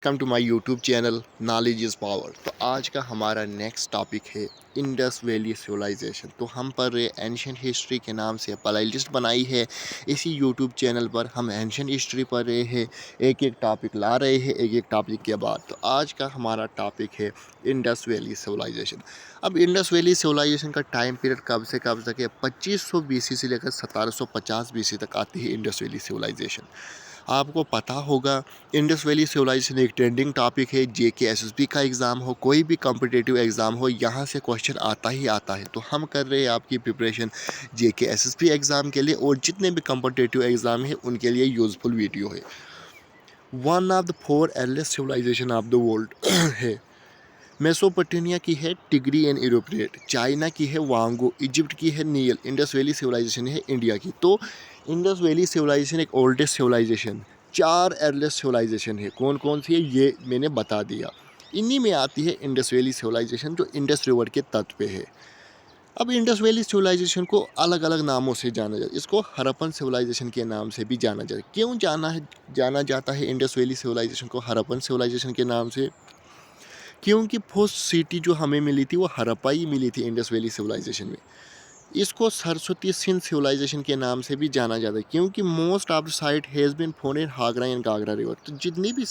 Welcome to my YouTube channel knowledge is power. तो आज का हमारा नेक्स्ट टॉपिक है इंडस वैली सिविलाइजेशन। तो हम पढ़ रहे एंशियंट हिस्ट्री के नाम से प्लेलिस्ट बनाई है इसी यूट्यूब चैनल पर। हम एंशियंट हिस्ट्री पढ़ रहे हैं, एक एक टॉपिक ला रहे हैं एक एक टॉपिक के बाद। तो आज का हमारा टॉपिक है इंडस वैली सिविलाइजेशन। अब इंडस वैली सिविलाइजेशन का टाइम पीरियड कब से कब तक है? 2500 बीसी से लेकर 1750 बीसी तक आती है इंडस वैली सिविलाइजेशन। आपको पता होगा इंडस वैली सिविलाइजेशन एक ट्रेंडिंग टॉपिक है। जेके एसएसबी का एग्ज़ाम हो, कोई भी कॉम्पिटिटिव एग्ज़ाम हो, यहाँ से क्वेश्चन आता ही आता है। तो हम कर रहे हैं आपकी प्रिपरेशन जेके एसएसबी एग्ज़ाम के लिए, और जितने भी कॉम्पिटिटिव एग्ज़ाम है उनके लिए यूज़फुल वीडियो है। One of the four earliest civilization of the world है। मेसोपोटामिया की है टिग्री एंड यूरोप्रेट, चाइना की है वांगो, इजिप्ट की है नील, इंडस वैली सिविलाइजेशन है इंडिया की। तो इंडस वैली सिविलाइजेशन एक ओल्डेस्ट सिविलाइजेशन, चार एर्लीस्ट सिविलाइजेशन है। कौन कौन सी है ये मैंने बता दिया। इन्हीं में आती है इंडस वैली सिविलाइजेशन जो इंडस रिवर के तट पे है। अब इंडस वैली सिविलाइजेशन को अलग अलग नामों से जाना जाता है। इसको हड़प्पन सिविलाइजेशन के नाम से भी जाना जाता है। क्यों जाना जाता है इंडस वैली सिविलाइजेशन को हड़प्पन सिविलाइजेशन के नाम से? क्योंकि फर्स्ट सिटी जो हमें मिली थी वो हड़प्पा ही मिली थी इंडस वैली सिविलाइजेशन में। इसको सरस्वती सिंध सिविलाइजेशन के नाम से भी जाना जाता है, क्योंकि most of the site has been found in Hakra and Ghaggar river. तो जितनी भी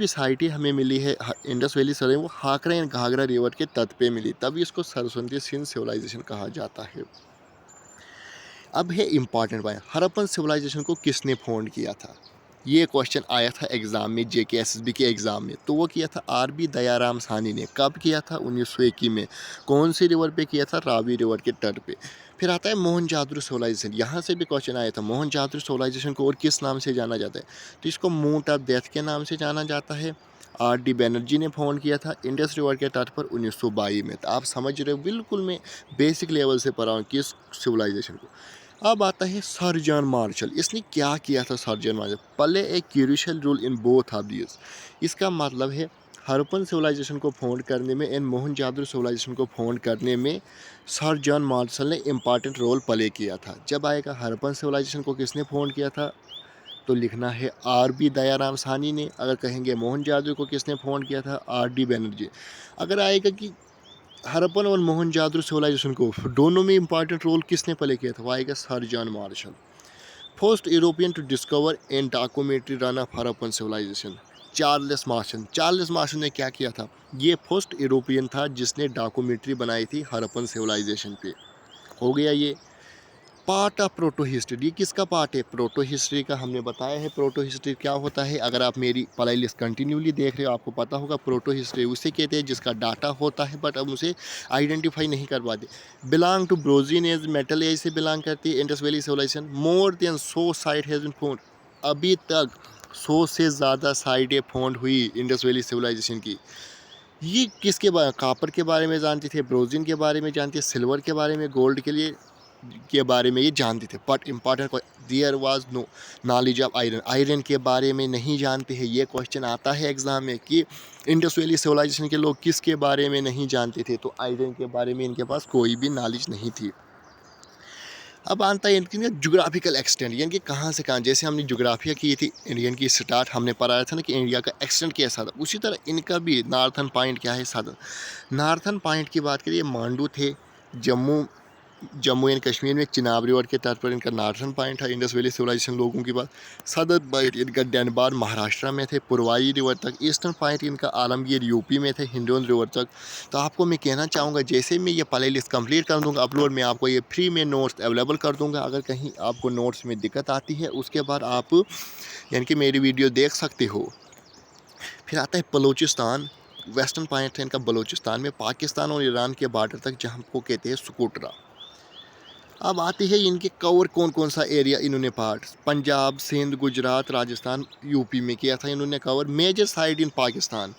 साइटें हमें मिली है इंडस वैली सिविलाइजेशन, वो हागरा एंड घाघरा रिवर के तट पे मिली, तभी इसको सरस्वती सिंध सिविलाइजेशन कहा जाता है। अब है इम्पॉर्टेंट पॉइंट, हड़प्पन सिविलाइजेशन को किसने फाउंड किया था? ये क्वेश्चन आया था एग्ज़ाम में, जेके एसएसबी के एग्ज़ाम में। तो वो किया था आरबी दयाराम साहनी ने। कब किया था? 1921 में। कौन सी रिवर पे किया था? रावी रिवर के तट पे। फिर आता है मोहनजादड़ो सिविलाइजेशन। यहाँ से भी क्वेश्चन आया था, मोहनजादड़ो सिविलाइजेशन को और किस नाम से जाना जाता है? तो इसको मूट ऑफ डेथ के नाम से जाना जाता है। आर डी बैनर्जी ने फाउंड किया था इंडस रिवर के तट पर 1922 में। तो आप समझ रहे हो, बिल्कुल मैं बेसिक लेवल से पढ़ा हूँ किस सिविलाइजेशन को। अब आता है सर जॉन मार्शल। इसने क्या किया था? Sir John Marshall play a crucial role in both of these. इसका मतलब है हड़प्पन सिविलाइजेशन को फाउंड करने में एंड मोहनजादड़ो सिविलाइजेशन को फाउंड करने में सर जॉन मार्शल ने इम्पॉर्टेंट रोल प्ले किया था। जब आएगा हड़प्पन सिविलाइजेशन को किसने फाउंड किया था, तो लिखना है आर बी दयाराम साहनी ने। अगर कहेंगे मोहनजादड़ो को किसने फाउंड किया था, आर डी बैनर्जी। अगर आएगा कि हड़प्पन और मोहनजादड़ो सिविलाइजेशन को दोनों में इंपॉर्टेंट रोल किसने प्ले किया था, वो आएगा sir John Marshall. First European to discover and documentary run of Harappan civilization, Charles Masson. Charles Masson ने क्या किया था? ये फर्स्ट यूरोपियन था जिसने डॉक्यूमेंट्री बनाई थी हड़प्पन सिविलाइजेशन पे। हो गया ये। पार्ट ऑफ प्रोटो हिस्ट्री, ये किसका पार्ट है? प्रोटो हिस्ट्री का। हमने बताया है प्रोटो हिस्ट्री क्या होता है। अगर आप मेरी प्ले लिस्ट कंटिन्यूली देख रहे हो आपको पता होगा, प्रोटो हिस्ट्री उसे कहते हैं जिसका डाटा होता है बट हम उसे आइडेंटिफाई नहीं कर पाते। Belong to bronze age, metal age से बिलोंग करती है Indus Valley civilization. More than 100 site has been found. अभी तक 100 से ज़्यादा साइटें फाउंड हुई इंडस वैली सिविलाइजेशन की। ये किसके बारे, कापर के बारे में जानते थे, ब्रोंज़ के बारे में जानते थे, सिल्वर के बारे में, गोल्ड के बारे में ये जानते थे। But important, there was no knowledge of iron. Iron के बारे में नहीं जानते हैं। ये क्वेश्चन आता है एग्जाम में कि इंडस वैली सिविलाइजेशन के लोग किसके बारे में नहीं जानते थे, तो आयरन के बारे में इनके पास कोई भी नॉलेज नहीं थी। अब आता है इनकी जोग्राफिकल एक्सटेंट, यानी कि कहाँ से कहाँ। जैसे हमने जोग्राफिया की थी इंडियन की स्टार्ट, हमने पढ़ाया था ना कि इंडिया का एक्सटेंट कैसा था, उसी तरह इनका भी नॉर्थन पॉइंट क्या है, सदर्न। नॉर्थन पॉइंट की बात करिए, मांडू थे, जम्मू जम्मू एंड कश्मीर में चिनाब रिवर के तट पर इनका नॉर्थन पॉइंट है इंडस वैली सिविलाइजेशन लोगों की बात। सदर्न पॉइंट इनका डेनबार महाराष्ट्र में थे, पुरवाई रिवर तक। ईस्टर्न पॉइंट इनका आलमगीर यूपी में थे, हिंडोन रिवर तक। तो आपको मैं कहना चाहूँगा, जैसे मैं ये प्ले लिस्ट कंप्लीट कर दूँगा अपलोड, मैं आपको ये फ्री में नोट्स अवेलेबल कर दूँगा। अगर कहीं आपको नोट्स में दिक्कत आती है उसके बाद आप यानी कि मेरी वीडियो देख सकते हो। फिर आता है बलूचिस्तान। वेस्टर्न पॉइंट है इनका बलूचिस्तान में, पाकिस्तान और ईरान के बॉर्डर तक, जहाँ को कहते हैं सुकोटरा। अब आती है इनके कवर कौन कौन सा एरिया इन्होंने पार्ट, पंजाब, सिंध, गुजरात, राजस्थान, यूपी में किया था इन्होंने कवर। मेजर साइट इन पाकिस्तान।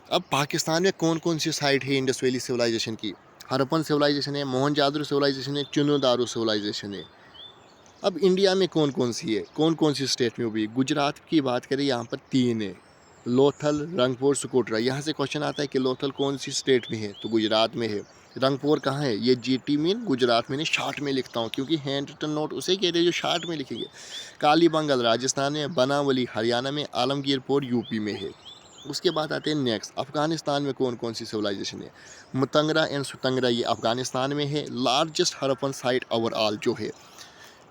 अब पाकिस्तान में कौन कौन सी साइट है इंडस वैली सिविलाइजेशन की? हड़प्पन सिविलाइजेशन है, मोहनजादड़ो सिविलाइजेशन है, चुनोदारो सिविलाइजेशन है। अब इंडिया में कौन कौन सी है, कौन कौन सी स्टेट में हुई? गुजरात की बात करें, यहाँ पर 3 है, लोथल, रंगपुर, सुकोटरा। यहाँ से क्वेश्चन आता है कि लोथल कौन सी स्टेट में है, तो गुजरात में है। रंगपुर कहाँ है? ये GT मीन गुजरात में नहीं, शॉर्ट में लिखता हूँ क्योंकि हैंड रिटन नोट उसे कहते हैं जो शॉर्ट में लिखेंगे। कालीबंगल राजस्थान में, बनावली हरियाणा में, आलमगीरपुर यूपी में है। उसके बाद आते हैं नेक्स्ट, अफगानिस्तान में कौन कौन सी सिविलाइजेशन है? मुतंगरा एंड सुतंगरा ये अफगानिस्तान में है। लार्जेस्ट हड़प्पन साइट ओवरऑल जो है,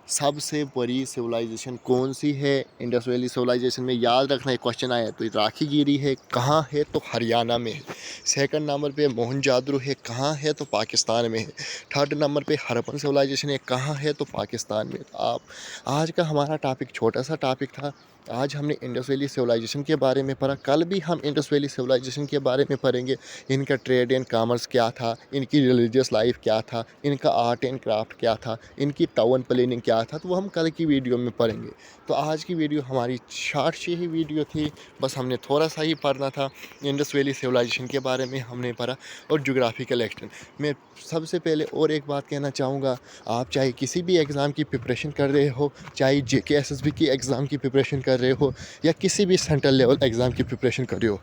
सबसे बड़ी सिविलाइजेशन कौन सी है? इंडस वैली सिविलाइजेशन में याद रखना, एक क्वेश्चन आया तो राखीगिरी है, कहाँ है? तो हरियाणा में है। सेकंड नंबर पे मोहनजादड़ो है, कहाँ है? तो पाकिस्तान में है। थर्ड नंबर पे हड़प्पन सिविलाइजेशन है, कहाँ है? तो पाकिस्तान में। आप आज का हमारा टॉपिक छोटा सा टॉपिक था। आज हमने इंडस वैली सिविलाइजेशन के बारे में पढ़ा, कल भी हम इंडस वैली सिविलाइजेशन के बारे में पढ़ेंगे। इनका ट्रेड एंड कॉमर्स क्या था, इनकी रिलीजियस लाइफ क्या था, इनका आर्ट एंड क्राफ्ट क्या था, इनकी टाउन प्लानिंग क्या था, तो वो हम कल की वीडियो में पढ़ेंगे। तो आज की वीडियो हमारी शॉर्ट सी ही वीडियो थी, बस हमने थोड़ा सा ही पढ़ना था। इंडस वैली सिविलाइजेशन के बारे में हमने पढ़ा और जोग्राफिकल एक्सटेंट। मैं सबसे पहले और एक बात कहना चाहूँगा, आप चाहे किसी भी एग्ज़ाम की प्रिपरेशन कर रहे हो, चाहे JK SSB की एग्ज़ाम की प्रिपरेशन कर रहे हो या किसी भी सेंट्रल लेवल एग्ज़ाम की प्रिपरेशन कर रहे हो,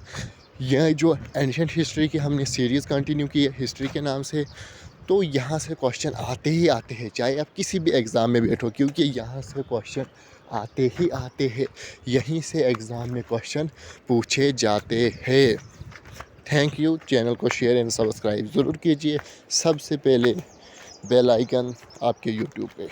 यह जो एंशिएंट हिस्ट्री की हमने सीरीज़ कंटिन्यू की है हिस्ट्री के नाम से, तो यहाँ से क्वेश्चन आते ही आते हैं, चाहे आप किसी भी एग्ज़ाम में बैठो, क्योंकि यहाँ से क्वेश्चन आते ही आते हैं। यहीं से एग्ज़ाम में क्वेश्चन पूछे जाते हैं। Thank you. चैनल को शेयर एंड सब्सक्राइब ज़रूर कीजिए। सबसे पहले बेल आइकन आपके यूट्यूब पे।